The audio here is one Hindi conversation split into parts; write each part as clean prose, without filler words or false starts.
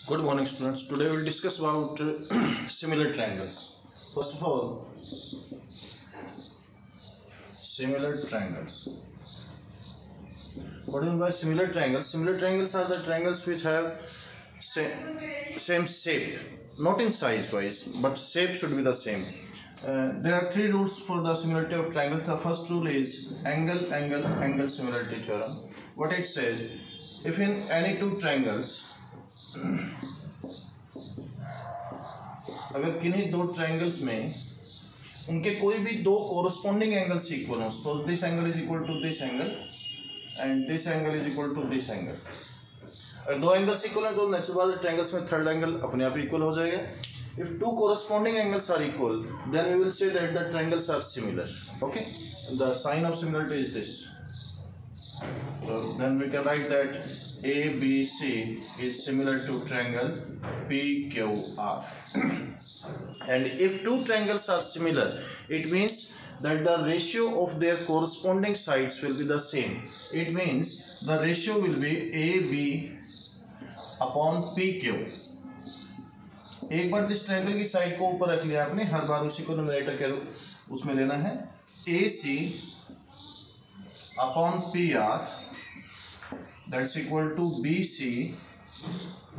Good morning, students. Today we will discuss about similar triangles. First of all, similar triangles. What do you mean by similar triangles? Similar triangles are the triangles which have same shape, not in size wise, but shape should be the same. There are three rules for the similarity of triangles. The first rule is angle similarity theorem. What it says, if in any two triangles, अगर किन्हीं दो ट्रायंगल्स में उनके कोई भी दो कोरस्पॉन्डिंग एंगल्स इक्वल हो, तो this angle is equal to this angle and this angle is equal to this angle. अगर दो एंगल्स इक्वल हैं तो नेचुरल वाले ट्रायंगल्स में थर्ड एंगल अपने आप इक्वल हो जाएगा. If two corresponding angles are equal then we will say that the triangles are similar. Okay, the sign of similarity is this. So then we can write that ABC is similar to triangle PQR. And if two triangles are similar, it means that the ratio of their corresponding sides will be the same. It means the ratio will be AB upon PQ. एक बार जिस ट्रायंगल की साइड को ऊपर रख लिया आपने, हर बार उसी को न्यूमरेटर के उसमें लेना है. AC upon PR, that's equal to BC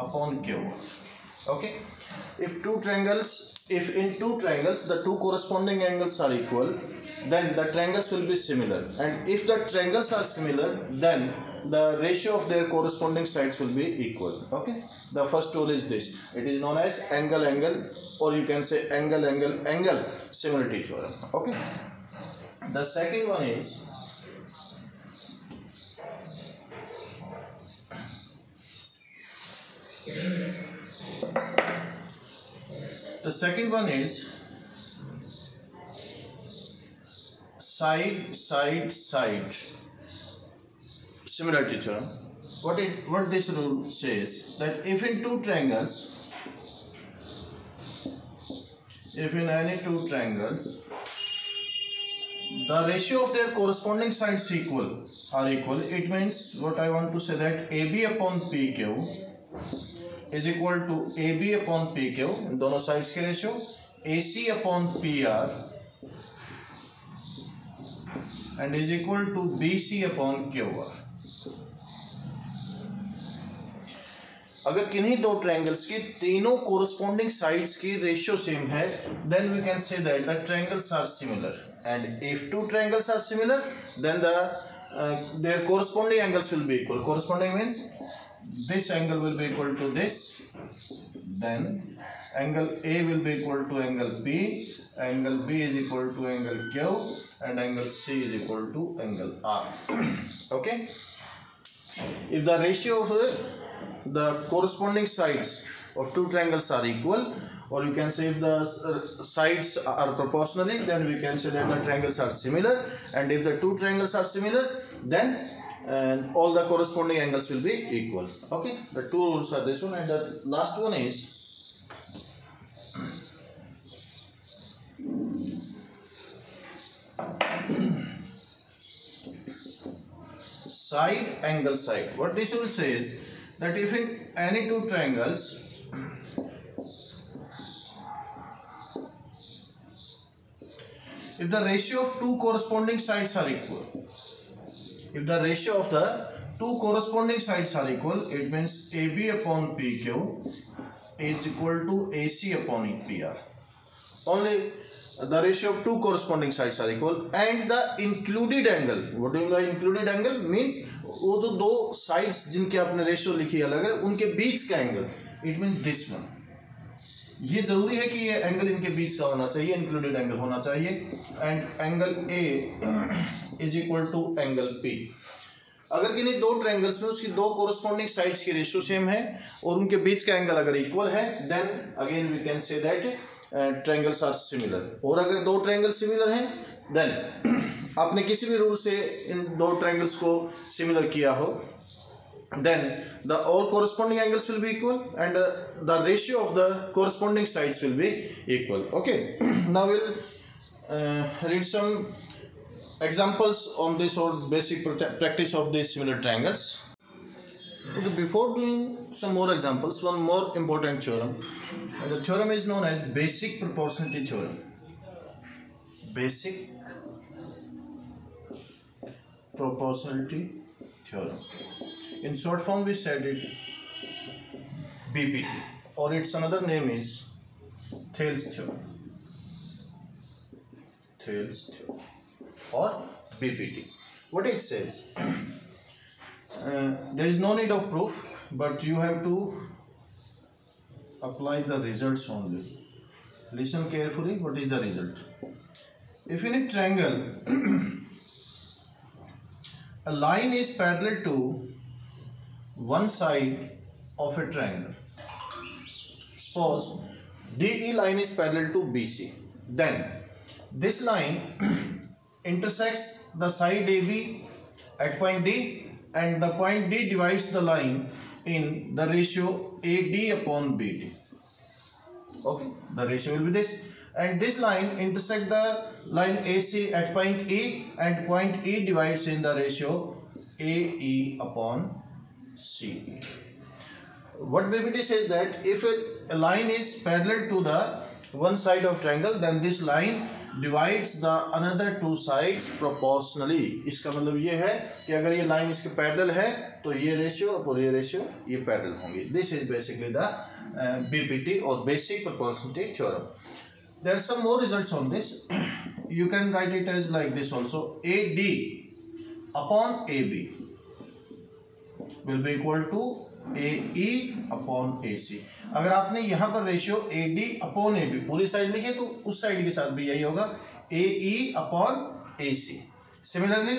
upon Q. Okay, if in two triangles the two corresponding angles are equal, then the triangles will be similar, and if the triangles are similar, then the ratio of their corresponding sides will be equal. Okay, the first rule is this. It is known as angle, or you can say angle similarity theorem. Okay, the second one is side similarity theorem. What this rule says, that if in any two triangles the ratio of their corresponding sides are equal, it means what I want to say, that AB upon PQ is equal to AB upon PQ, दोनों साइड्स के ratio, AC upon PR and is equal to BC upon QR. अगर किन्हीं दो ट्रायंगल्स की तीनों कोरस्पॉन्डिंग साइड्स की रेशियो सेम है, then we can say that the triangles are similar. And if two triangles are similar, then their corresponding angles will be equal. Corresponding means this angle will be equal to this, then angle A will be equal to angle B, angle B is equal to angle Q, and angle C is equal to angle R. Okay, if the ratio of the corresponding sides of two triangles are equal, or you can say if the sides are proportionally, then we can say that the triangles are similar. And if the two triangles are similar, then all the corresponding angles will be equal. Okay, the two rules are this one, and the last one is side. What this rule says, that if in any two triangles if the ratio of two corresponding sides are equal, it means AB upon PQ is equal to AC upon PR. Only the ratio of two corresponding sides are equal, and the included angle. What do you mean by included angle? Means वो जो दो sides जिनके आपने रेशियो लिखी अलग है, उनके बीच का angle, it means this one. ये जरूरी है कि ये एंगल इनके बीच का होना चाहिए, इंक्लूडेड एंगल होना चाहिए, and angle A is equal to angle P. अगर किन्हीं दो ट्रायंगल्स में उसकी दो कोरस्पॉन्डिंग साइड्स की रेशियो सेम है और उनके बीच का एंगल अगर इक्वल है, then again we can say that triangles are similar. और अगर दो ट्रायंगल सिमिलर हैं, देन आपने किसी भी रूल से इन दो ट्रायंगल्स को सिमिलर किया हो, then the all corresponding angles will be equal, and the ratio of the corresponding sides will be equal. Okay, now we'll read some examples on this, or basic practice of these similar triangles. Okay, before doing some more examples, one more important theorem. And the theorem is known as basic proportionality theorem. Basic proportionality theorem. In short form, we said it BPT, or its another name is Thales theorem. Thales theorem, or BPT. What it says? There is no need of proof, but you have to apply the results only. Listen carefully. What is the result? If in a triangle a line is parallel to one side of a triangle, suppose DE line is parallel to BC, then this line intersects the side AB at point D, and the point D divides the line in the ratio AD upon BD. Okay, the ratio will be this, and this line intersect the line AC at point E, and point E divides in the ratio AE upon CE. What BPT says that if a line is parallel to the one side of triangle, then this line divides the another two sides proportionally. इसका मतलब ये है कि अगर ये लाइन इसके पैरेलल है तो ये रेशियो और ये रेशियो ये पैरेलल होंगे. This is basically the BPT or basic proportionality theorem. There are some more results on this. You can write it as like this also. AD upon AB will be equal to AE upon AC. अगर आपने यहाँ पर रेशियो AD अपॉन AB पूरी साइड लिखी है तो उस साइड के साथ भी यही होगा AE upon AC. Similarly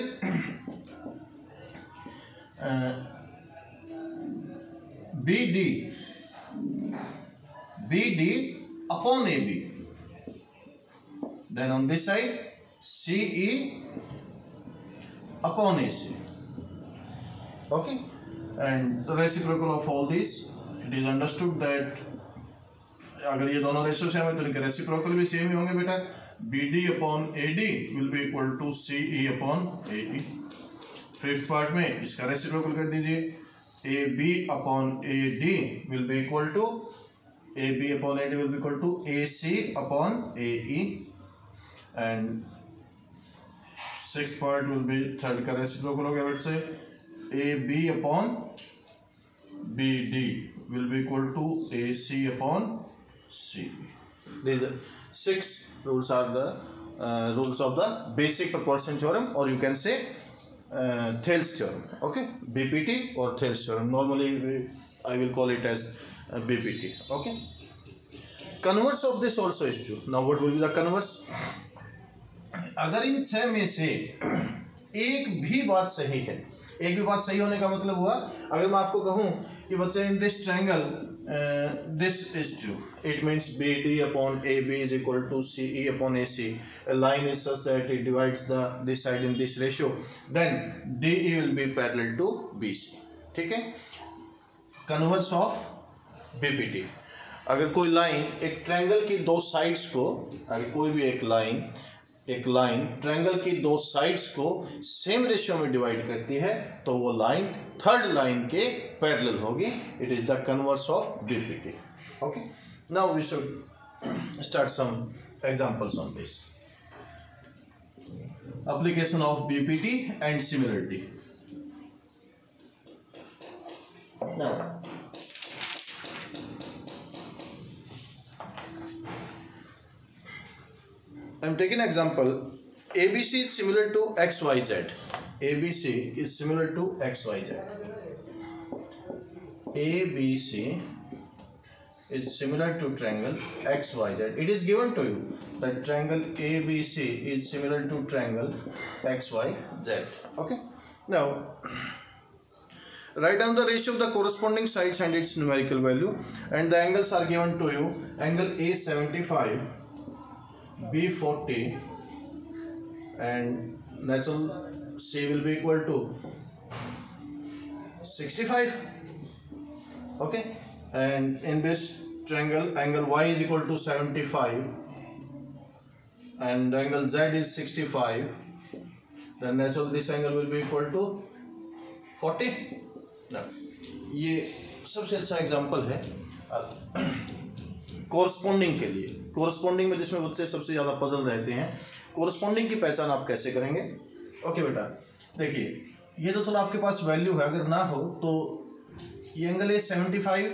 BD upon AB, then on this side CE upon AC. Okay, and the reciprocal of all these, it is understood that अगर ये दोनों रेशियो सेम है तो इनके रेसिप्रोकल भी सेम ही होंगे बेटा. BD upon AD will be equal to CE upon AE. Fifth part में इसका रेसिप्रोकल कर दीजिए. AB upon AD will be equal to AB upon AD will be equal to AC upon AE, and sixth part will be third का रेसिप्रोकल हो गया बेट से AB upon BD will be equal to AC upon CE. These 6 rules are the rules of the basic proportion theorem, or you can say Thales theorem. Okay, BPT or Thales theorem. Normally I will call it as BPT. Okay. Converse of this also is true. Now what will be the converse? अगर इन 6 में से एक भी बात सही है, एक भी बात सही होने का मतलब हुआ अगर मैं आपको कहूँ कि बच्चे in this triangle this is true, it means BD upon AB is equal to CE upon AC. A line is such that it divides this side in this ratio, then DE will be parallel to BC. ठीक है, कन्वर्स ऑफ BPT. अगर कोई लाइन एक ट्रायंगल की दो साइड्स को, अगर कोई भी एक लाइन ट्रायंगल की दो साइड्स को सेम रेशियो में डिवाइड करती है तो वो लाइन थर्ड लाइन के पैरेलल होगी. It is the converse of BPT. Okay, now we should start some examples on this. Application of BPT and similarity. Now I am taking an example. ABC is similar to XYZ. ABC is similar to XYZ. ABC is similar to triangle XYZ. It is given to you that triangle ABC is similar to triangle XYZ. Okay. Now, write down the ratio of the corresponding sides and its numerical value, and the angles are given to you. Angle A 75. B 40 and natural C will be equal to 65. Okay, and in this triangle angle Y is equal to 75 and angle Z is 65, then natural this angle will be equal to 40. Now ये सबसे अच्छा एग्जांपल है कोरस्पॉन्डिंग के लिए। कोरस्पॉन्डिंग में जिसमें बच्चे सबसे ज़्यादा पजल रहते हैं, कोरस्पॉन्डिंग की पहचान आप कैसे करेंगे। ओके बेटा, देखिए ये तो चलो आपके पास वैल्यू है, अगर ना हो तो ये एंगल है 75,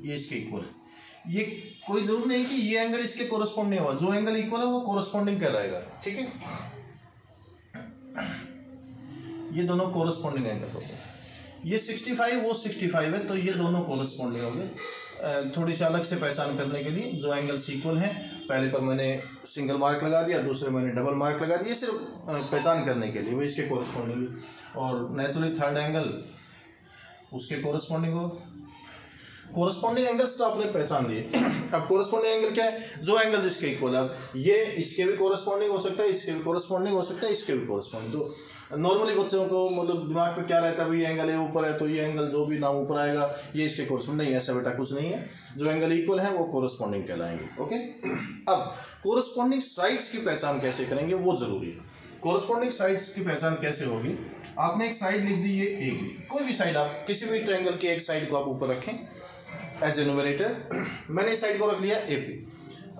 ये इसके इक्वल है। ये कोई जरूर नहीं कि ये एंगल इसके कोरस्पॉन्डिंग होगा, जो एंगल इक्वल है वो कोरस्पॉन्डिंग कहलाएगा, ठीक है। ये दोनों कोरस्पॉन्डिंग एंगल होते हैं। ये 65 वो 65 है, तो ये दोनों कोरस्पॉन्डिंग हो गए। थोड़ी सी अलग से पहचान करने के लिए जो एंगल्स इक्वल हैं, पहले पर मैंने सिंगल मार्क लगा दिया, दूसरे मैंने डबल मार्क लगा दिया, सिर्फ पहचान करने के लिए वो इसके कोरस्पॉन्डिंग। और नेचुरली थर्ड एंगल उसके कोरस्पॉन्डिंग हो। कोरस्पॉन्डिंग एंगल्स तो आपने पहचान लिए। अब कोरस्पॉन्डिंग एंगल क्या है, जो एंगल जिसके इक्वल है। ये इसके भी कोरस्पॉन्डिंग हो सकता है, इसके भी कोरस्पॉन्डिंग हो सकता है, इसके भी कोरस्पॉन्डिंग। तो नॉर्मली बच्चों को मतलब दिमाग में क्या रहता है, भाई ये एंगल है ऊपर है तो ये एंगल जो भी नाम ऊपर आएगा ये इसके कोरस्पॉन्डिंग। नहीं, ऐसा बेटा कुछ नहीं है, जो एंगल इक्वल है वो कोरस्पॉन्डिंग कहलाएंगे। ओके, अब कोरस्पॉन्डिंग साइड्स की पहचान कैसे करेंगे वो जरूरी है। कोरस्पॉन्डिंग साइड्स की पहचान कैसे होगी, आपने एक साइड लिख दी, ये ए बी, कोई भी साइड, आप किसी भी ट्रायंगल की एक साइड को आप ऊपर रखें एज ए न्यूमरेटर। मैंने इस साइड को रख लिया ए पी।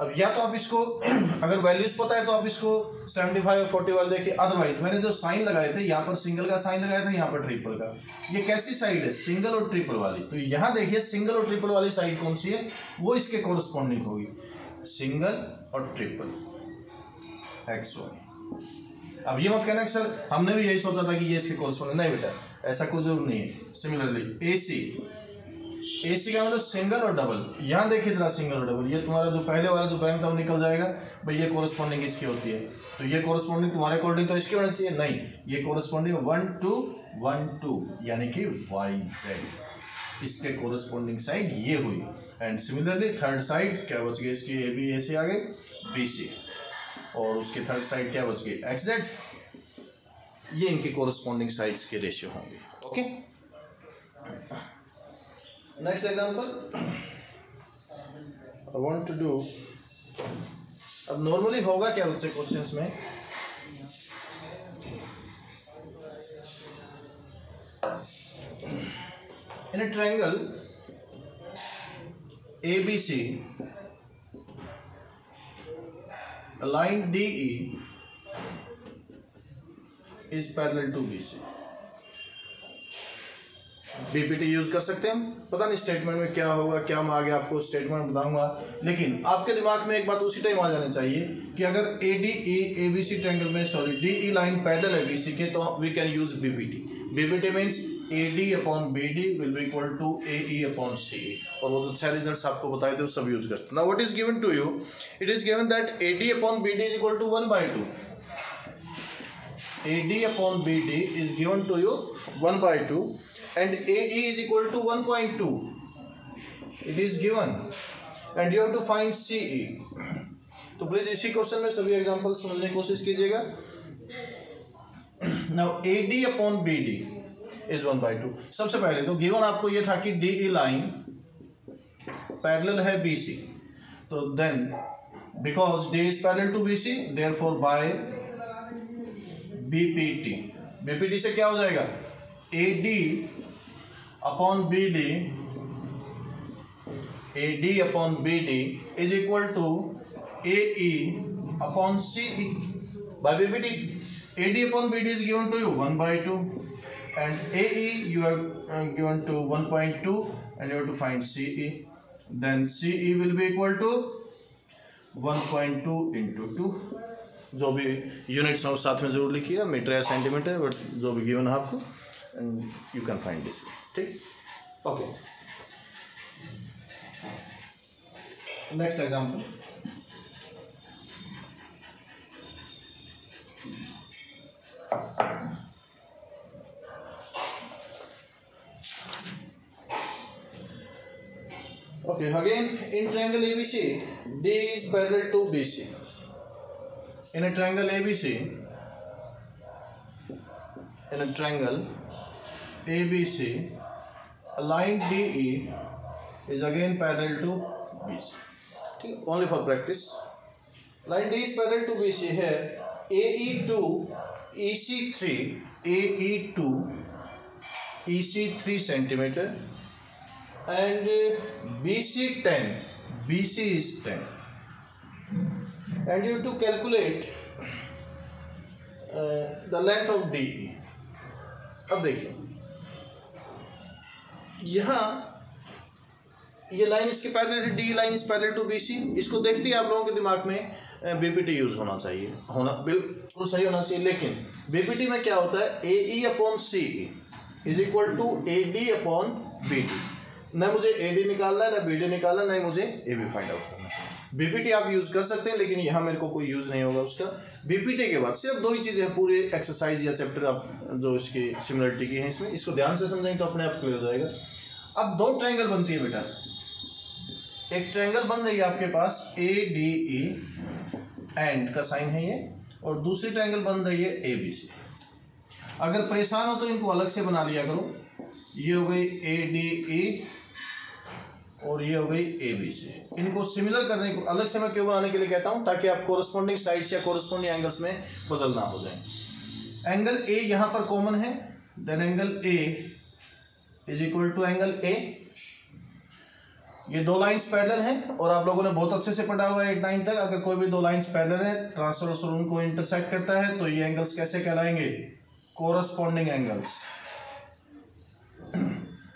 अब या तो आप इसको अगर वैल्यूज पता है तो आप इसको 75 और 40 वाले देखिए, अदरवाइज मैंने जो साइन लगाए थे, यहाँ पर सिंगल का साइन लगाया था, यहाँ पर ट्रिपल का। ये कैसी साइड है, सिंगल और ट्रिपल वाली। तो यहाँ देखिए सिंगल और ट्रिपल वाली साइड कौन सी है, वो इसके कोरस्पॉन्डिंग होगी, सिंगल और ट्रिपल एक्स वाई। अब ये मत कहना कि सर हमने भी यही सोचा था कि ये इसके कोरस्पॉन्डिंग, नहीं बेटा ऐसा कोई जरूर नहीं है। सिमिलरली ए सी का मतलब सिंगल और डबल। यहाँ देखिए जरा, सिंगल और डबल, ये तुम्हारा जो पहले वाला जो बैंक था वो निकल जाएगा, भाई ये कोरस्पॉन्डिंग इसकी होती है, तो ये कोरस्पॉन्डिंग तुम्हारे अकॉर्डिंग तो इसकी होनी चाहिए, नहीं, ये कोरस्पॉन्डिंग 1 2 1 2 यानी कि वाई जेड, इसके कोरस्पॉन्डिंग साइड ये हुई। एंड सिमिलरली थर्ड साइड क्या बच गई इसकी, ए बी ए सी आ गई, बी सी, और उसके थर्ड साइड क्या बच गई, एक्स जेड। ये इनके कोरस्पॉन्डिंग साइड्स के रेशियो होंगे। Okay, next example I want to do. अब नॉर्मली होगा क्या बच्चे क्वेश्चंस में, in a triangle ABC, a line DE is parallel to BC। BPT use कर सकते हैं हम, पता नहीं स्टेटमेंट में क्या होगा, क्या मैं आगे आपको स्टेटमेंट बताऊंगा, लेकिन आपके दिमाग में एक बात उसी टाइम आ जानी चाहिए कि अगर ADE ABC ट्रायंगल में DE लाइन पैरेलल है BC के, तो we can use BPT. BPT means AD upon BD will be equal to AE upon CE, और वो जो 6 रिजल्ट्स आपको बताए थे वो सब यूज करते हैं। Now what is given to you, it is given that AD upon BD is equal to 1/2। AD upon BD is given to you 1/2 and AE is equal to 1.2. It is given and you have to find CE. तो प्लीज इसी क्वेश्चन में सभी एग्जांपल समझने की कोशिश कीजिएगा। Now AD upon BD is 1/2। सबसे पहले तो गिवन आपको ये था कि DE लाइन पैरेलल है BC, तो then because D is parallel to BC, therefore by BPT से क्या हो जाएगा, AD upon BD is equal to AE upon CE by BPT. AD upon BD is given to you 1/2 and AE you have given to 1.2 and you have to find CE, then CE will be equal to 1.2 into 2। जो भी यूनिट्स साथ में जरूर लिखिएगा, मीटर या सेंटीमीटर, बट जो भी गिवन है आपको, and you can find this, ठीक। Okay, next example, okay, again in triangle ABC D is parallel to BC। In a triangle ABC, a line DE is again parallel to BC। ठीक, only for practice। Line D is parallel to BC है, AE2 EC3 centimeter and BC 10, BC is 10, and you have to calculate the length of DE. अब देखिए यहाँ ये लाइन इसके पैरेलल है, D line is parallel to BC. इसको देखते ही आप लोगों के दिमाग में बीपीटी यूज होना चाहिए, होना बिल्कुल सही होना चाहिए। लेकिन बीपीटी में क्या होता है, A E upon C is equal to A D upon B D. न मुझे ए डी निकालना है, न बी डी निकालना है, न मुझे ए बी फाइंड आउट करना है। बीपीटी आप यूज कर सकते हैं, लेकिन यहाँ मेरे को कोई यूज नहीं होगा उसका। बीपीटी के बाद सिर्फ दो ही चीज़ें हैं पूरे एक्सरसाइज या चैप्टर आप जो इसकी सिमिलरिटी की है इसमें, इसको ध्यान से समझेंगे तो अपने आप क्लियर हो जाएगा। अब दो ट्रायंगल बनती है बेटा, एक ट्रायंगल बन रही है आपके पास ए डी ई, एंड का साइन है ये, और दूसरी ट्रायंगल बन रही है ए बी सी। अगर परेशान हो तो इनको अलग से बना लिया करो, ये हो गई ए डी ई और ये हो गई ए बी सी। इनको सिमिलर करने को अलग से मैं क्यों बनाने के लिए कहता हूँ, ताकि आप कोरस्पॉन्डिंग साइड्स या कोरस्पॉन्डिंग एंगल्स में पजल ना हो जाए। एंगल ए यहाँ पर कॉमन है, then angle A is equal to angle A. ये दो लाइंस पैरेलल हैं और आप लोगों ने बहुत अच्छे से पढ़ा हुआ है 8-9 तक। अगर कोई भी दो लाइंस पैरेलल है, ट्रांसवर्स उनको इंटरसेक्ट करता है, तो ये एंगल्स कैसे कहलाएंगे, corresponding angles.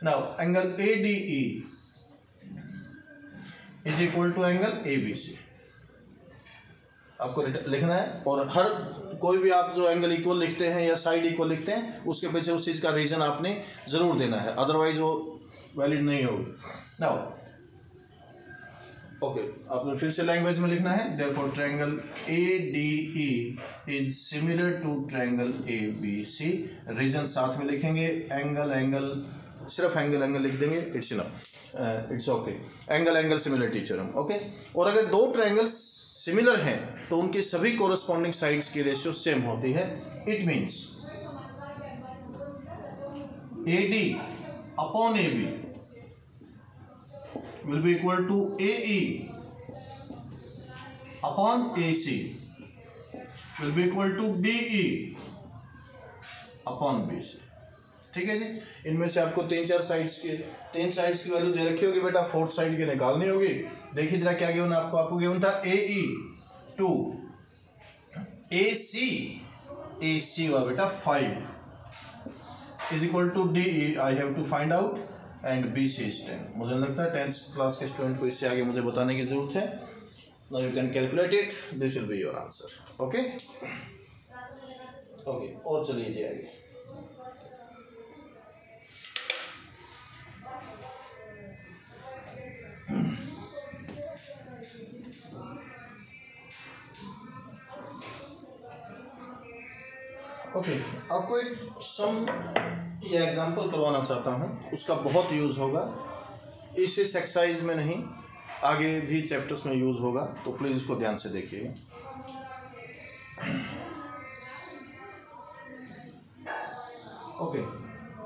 Now angle A D E is equal to angle A B C आपको लिखना है। और हर कोई भी आप जो एंगल इक्वल लिखते हैं या साइड इक्वल लिखते हैं, उसके पीछे उस चीज़ का रीजन आपने ज़रूर देना है, अदरवाइज वो वैलिड नहीं होगी। नाउ ओके, आपने फिर से लैंग्वेज में लिखना है, therefore triangle A D E is similar to triangle A B C. Reason साथ में लिखेंगे, एंगल एंगल, सिर्फ एंगल एंगल लिख देंगे, it's enough, it's okay. Angle angle similarity theorem, okay. और अगर दो ट्रायंगल्स सिमिलर हैं तो उनकी सभी कोरस्पॉन्डिंग साइड्स की रेशियो सेम होती है। It means A D upon A B will be equal to AE upon AC will be equal to DE upon BC। ठीक है जी, इनमें से आपको तीन साइड्स की वैल्यू दे रखी होगी बेटा, फोर्थ साइड की निकालनी होगी। देखिए जरा क्या गिवन आपको गिवन था AE टू AC हुआ बेटा 5 is equal to DE I have to find out, and BC is 10। मुझे लगता है 10th क्लास के स्टूडेंट को इससे आगे मुझे बताने की जरूरत है। Now you can calculate it, this will be your answer. Okay okay, और चलिए जी आगे। ओके, आपको एक सम या एग्जाम्पल करवाना चाहता हूँ, उसका बहुत यूज़ होगा इस एक्सरसाइज में नहीं, आगे भी चैप्टर्स में यूज़ होगा, तो प्लीज़ इसको ध्यान से देखिएगा। ओके,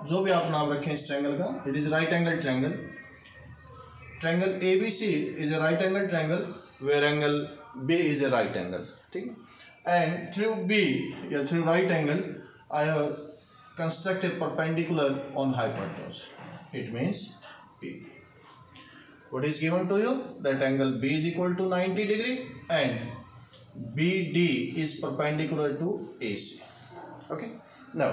जो भी आप नाम रखें इस ट्रायंगल का, it is right angle triangle. Triangle A B C is a right angle triangle where angle B is a right angle, ठीक है। एंड थ्रू बी या through right angle I have constructed perpendicular on hypotenuse. It means P. What is given to you? That angle B is equal to 90 degree and BD is perpendicular to AC. Okay. Now,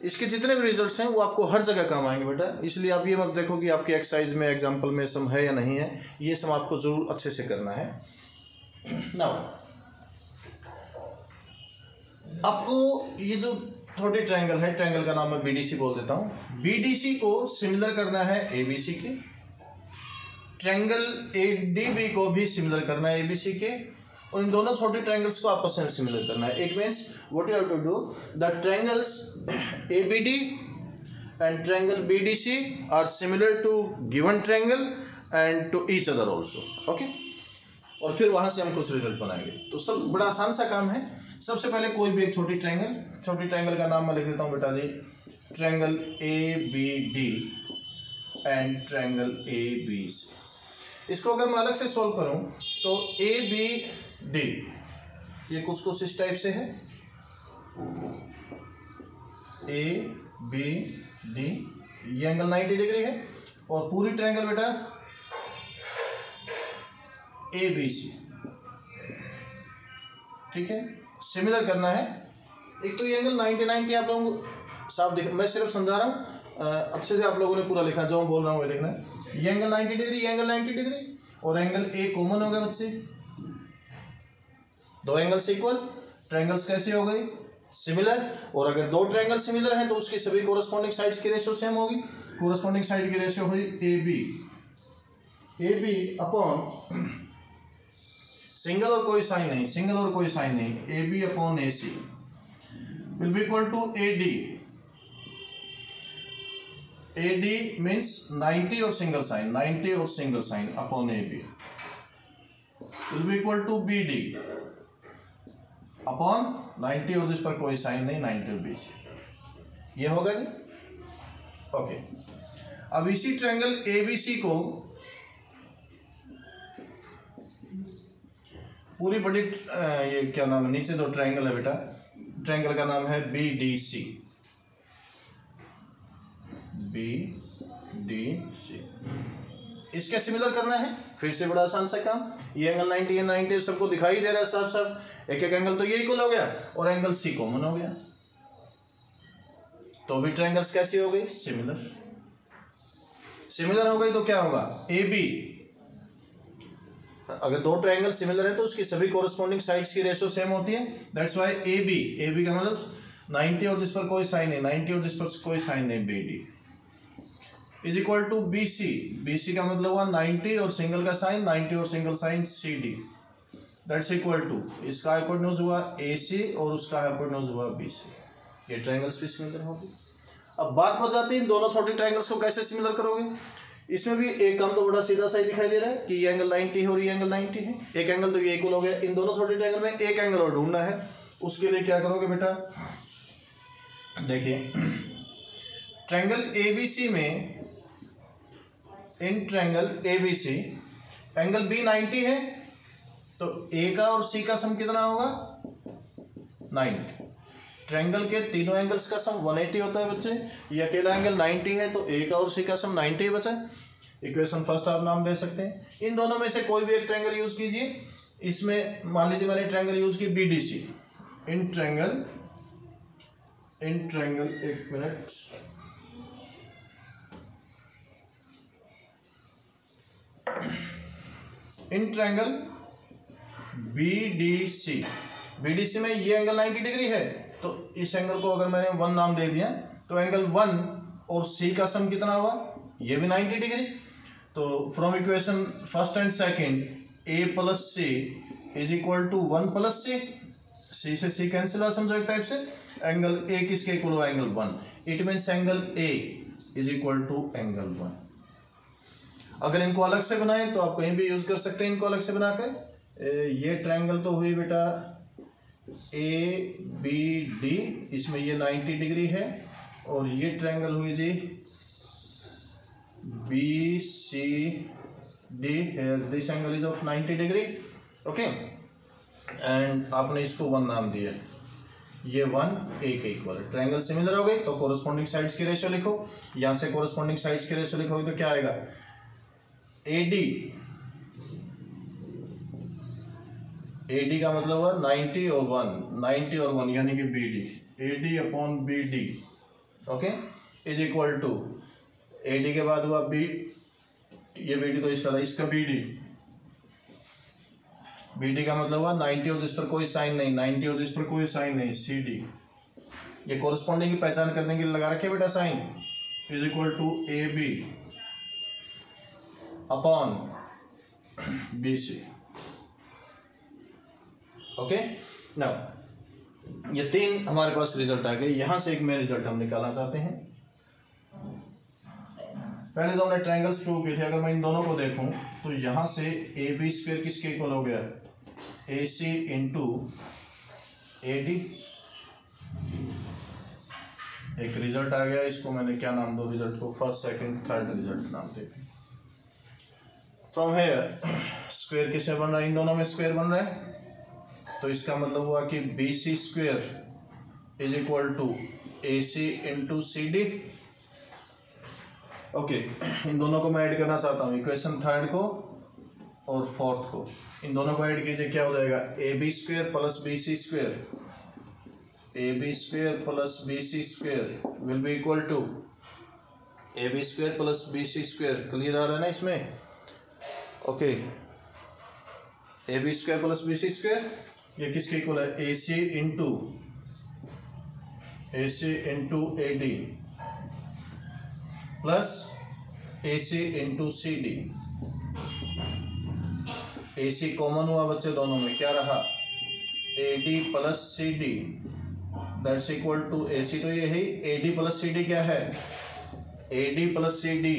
इसके जितने भी रिजल्ट्स हैं वो आपको हर जगह काम आएंगे बेटा, इसलिए आप ये मत देखो कि आपकी एक्सरसाइज में एग्जाम्पल में सम है या नहीं है, ये सम आपको जरूर अच्छे से करना है। Now, आपको ये जो छोटी ट्रायंगल है, ट्रायंगल का नाम मैं BDC बोल देता हूँ। BDC को सिमिलर करना है ABC के, ट्रायंगल ADB को भी सिमिलर करना है ABC के, और इन दोनों छोटे ट्रायंगल्स को आपस में सिमिलर करना है। It means what you have to do, the triangles ABD and triangle BDC are similar to given triangle and to each other also, okay. और फिर वहाँ से हम कुछ रिजल्ट बनाएंगे। तो सब बड़ा आसान सा काम है। सबसे पहले कोई भी एक छोटी ट्रायंगल का नाम मैं लिख देता हूँ बेटा जी, triangle ABD and triangle ABC। इसको अगर मैं अलग से सॉल्व करूँ तो ABD ये कुछ इस टाइप से है, ABD ये एंगल 90 डिग्री है, और पूरी ट्रायंगल बेटा ABC, ठीक है। सिमिलर करना है। एक तो ये एंगल 90 आप लोगों को साफ दिख, मैं सिर्फ समझा रहा हूँ, अच्छे से आप लोगों ने पूरा लिखना, जो मैं बोल रहा हूँ वो देखना है। ये एंगल 90 डिग्री, ये एंगल 90 डिग्री, और एंगल ए कॉमन हो गया बच्चे। दो एंगल्स इक्वल, ट्रायंगल्स कैसे हो गई? सिमिलर। और अगर दो ट्रायंगल सिमिलर हैं तो उसकी सभी कोरस्पॉन्डिंग साइड्स की रेशियो सेम होगी। कोरस्पॉन्डिंग साइड की रेशियो हुई ए बी अपॉन सिंगल और कोई साइन नहीं, सिंगल और कोई साइन नहीं, A B upon A C will be equal to A D means 90 और सिंगल साइन, 90 और single sign upon A B will be equal to B D upon 90 और जिस पर कोई साइन नहीं, 90 और बी सी। ये होगा जी, ओके। अब इसी ट्रायंगल ए बी सी को पूरी बड़ी ये क्या नाम है, नीचे जो ट्रायंगल है बेटा, ट्रायंगल का नाम है B D C, B D C. इसके सिमिलर करना है, फिर से बड़ा आसान सा काम। ये एंगल 90 है, 90 सबको दिखाई दे रहा है साफ साफ। एक एक एंगल तो ये इक्वल हो गया और एंगल सी कॉमन हो गया, तो भी ट्रायंगल्स कैसी हो गई? सिमिलर। सिमिलर हो गई तो क्या होगा? ए बी, अगर दो ट्रायंगल सिमिलर है तो उसकी सभी कोरस्पॉन्डिंग साइड्स की रेशियो सेम होती है। दैट्स व्हाई ए बी का मतलब 90 और जिस पर कोई साइन नहीं, 90 और जिस पर कोई साइन नहीं, B D is equal to B C का मतलब हुआ 90 और सिंगल का साइन, 90 और single sign, C D that's equal to, इसका हाइपोटेन्यूज हुआ ए सी और उसका हाइपोटेन्यूज हुआ बी सी। ये ट्रायंगल्स भी सिमिलर होगी। अब बात हो जाती है इन दोनों छोटी ट्रायंगल्स को कैसे सिमिलर करोगे। इसमें भी एक काम तो बड़ा सीधा सा ही दिखाई दे रहा है कि ये एंगल 90 है और ये एंगल 90 है, एक एंगल तो ये इक्वल हो गया। इन दोनों छोटे ट्रायंगल में एक एंगल और ढूंढना है। उसके लिए क्या करोगे बेटा, देखिए ट्रायंगल ABC में, इन ट्रायंगल ABC एंगल B 90 है तो A का और C का सम कितना होगा? 90। ट्रायंगल के तीनों एंगल्स का सम 180 होता है बच्चे। ये अकेला एंगल 90 है तो A का और C का सम 90 बचा। इक्वेशन फर्स्ट आप नाम दे सकते हैं। इन दोनों में से कोई भी एक ट्रायंगल यूज कीजिए। इसमें मान लीजिए मैंने ट्रायंगल यूज की BDC। इन ट्रायंगल एक मिनट, इन ट्रायंगल BDC में ये एंगल 90 डिग्री है तो इस एंगल को अगर मैंने 1 नाम दे दिया तो एंगल 1 और C का सम कितना हुआ? ये भी 90 डिग्री। तो from equation first and second A plus C is equal to 1 plus C से C कैंसिल हुआ, समझो एक टाइप से। एंगल A किसके इक्वल हुआ? Angle 1। It means angle A is equal to angle 1। अगर इनको अलग से बनाए तो आप कहीं भी यूज कर सकते हैं इनको अलग से बनाकर। ये ट्रायंगल तो हुई बेटा ABD, इसमें ये 90 डिग्री है, और ये ट्रायंगल हुई जी BCD है। This angle is of 90 degree, okay. And आपने इसको 1 नाम दिया, ये 1 A के इक्वल है। ट्रायंगल सिमिलर हो गई तो कोरस्पॉन्डिंग साइड्स की रेशियो लिखो। यहाँ से कोरस्पॉन्डिंग साइड्स की रेशियो लिखोगे तो क्या आएगा? AD का मतलब हुआ 90 और 1 यानी कि BD, AD upon BD, okay, is equal to AD के बाद हुआ B, ये BD तो इसका था, इसका BD का मतलब हुआ 90 और जिस पर कोई साइन नहीं, 90 और जिस पर कोई साइन नहीं, CD। ये कोरस्पॉन्डिंग की पहचान करने के लिए लगा रखे बेटा sign, is equal to AB upon BC, okay. Now ये 3 हमारे पास रिजल्ट आ गए। यहां से एक में रिजल्ट हम निकालना चाहते हैं। पहले जो हमने ट्रायंगल्स प्रूव किए थे, अगर मैं इन दोनों को देखूं तो यहां से AB स्क्वायर किसके इक्वल हो गया? AC into AD। एक रिजल्ट आ गया, इसको मैंने क्या नाम दो? रिजल्ट को फर्स्ट सेकंड थर्ड रिजल्ट नाम दे। फ्रॉम हेयर स्क्वायर किससे बन रहा है? इन दोनों में स्क्वायर बन रहा है, तो इसका मतलब हुआ कि BC square is equal to AC into CD। ओके, इन दोनों को मैं ऐड करना चाहता हूँ, इक्वेशन थर्ड को और फोर्थ को, इन दोनों को ऐड कीजिए, क्या हो जाएगा, A B square plus B C square, A B square plus B C square will be equal to A B square plus B C square. Clear आ रहा है ना इसमें? Okay, A B square plus B C square ये किसके इक्वल है, A C into A D plus A C into C D. A C common हुआ बच्चे दोनों में, क्या रहा, A D plus C D that's equal to A C, तो ये है A D plus C D क्या है, A D plus C D,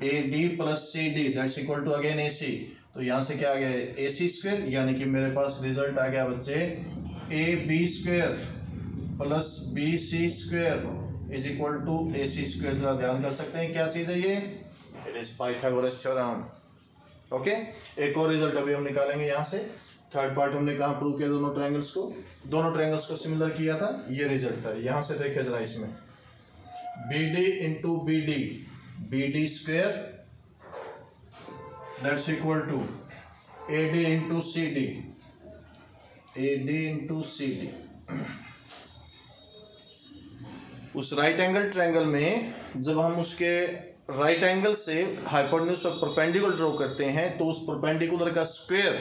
A D plus C D that's equal to again A C. तो यहाँ से क्या आ गया, ए सी स्क्वेयर, यानी कि मेरे पास रिजल्ट आ गया बच्चे A B square plus B C square is equal to A C square. जरा ध्यान कर सकते हैं क्या चीज़ है ये, it is Pythagoras theorem. Okay, एक और रिजल्ट अभी हम निकालेंगे यहाँ से। थर्ड पार्ट हमने कहाँ प्रूव किया, दोनों ट्रायंगल्स को सिमिलर किया था, ये रिजल्ट था। यहाँ से देखिए जरा, इसमें B D into B D square that's equal to A D into C D, A D into C D. उस राइट एंगल ट्रायंगल में जब हम उसके राइट एंगल से हाइपोटेन्यूज पर परपेंडिकुलर ड्रॉ करते हैं तो उस परपेंडिकुलर का स्क्वायर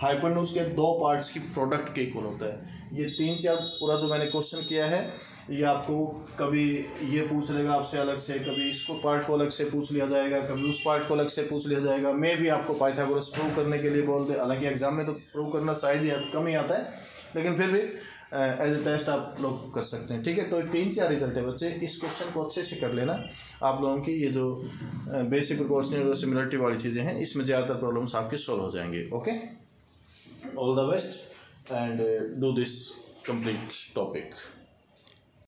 हाइपोटेन्यूज के दो पार्ट्स की प्रोडक्ट के इक्वल होता है। ये 3-4 पूरा जो मैंने क्वेश्चन किया है, ये आपको कभी ये पूछ लेगा आपसे अलग से, कभी इसको पार्ट को अलग से पूछ लिया जाएगा, कभी उस पार्ट को अलग से पूछ लिया जाएगा। मैं भी आपको पाइथागोरस प्रूव करने के लिए बोलते हैं, हालांकि एग्जाम में तो प्रूव करना शायद ही कम ही आता है, लेकिन फिर भी एज ए टेस्ट आप लोग कर सकते हैं। ठीक है, तो 3-4 रिजल्ट है बच्चे, इस क्वेश्चन को अच्छे से कर लेना। आप लोगों की ये जो बेसिक प्रोपोर्शनल और सिमिलरिटी वाली चीज़ें हैं, इसमें ज़्यादातर प्रॉब्लम्स आपके सॉल्व हो जाएंगे। Okay, all the best and do this complete topic.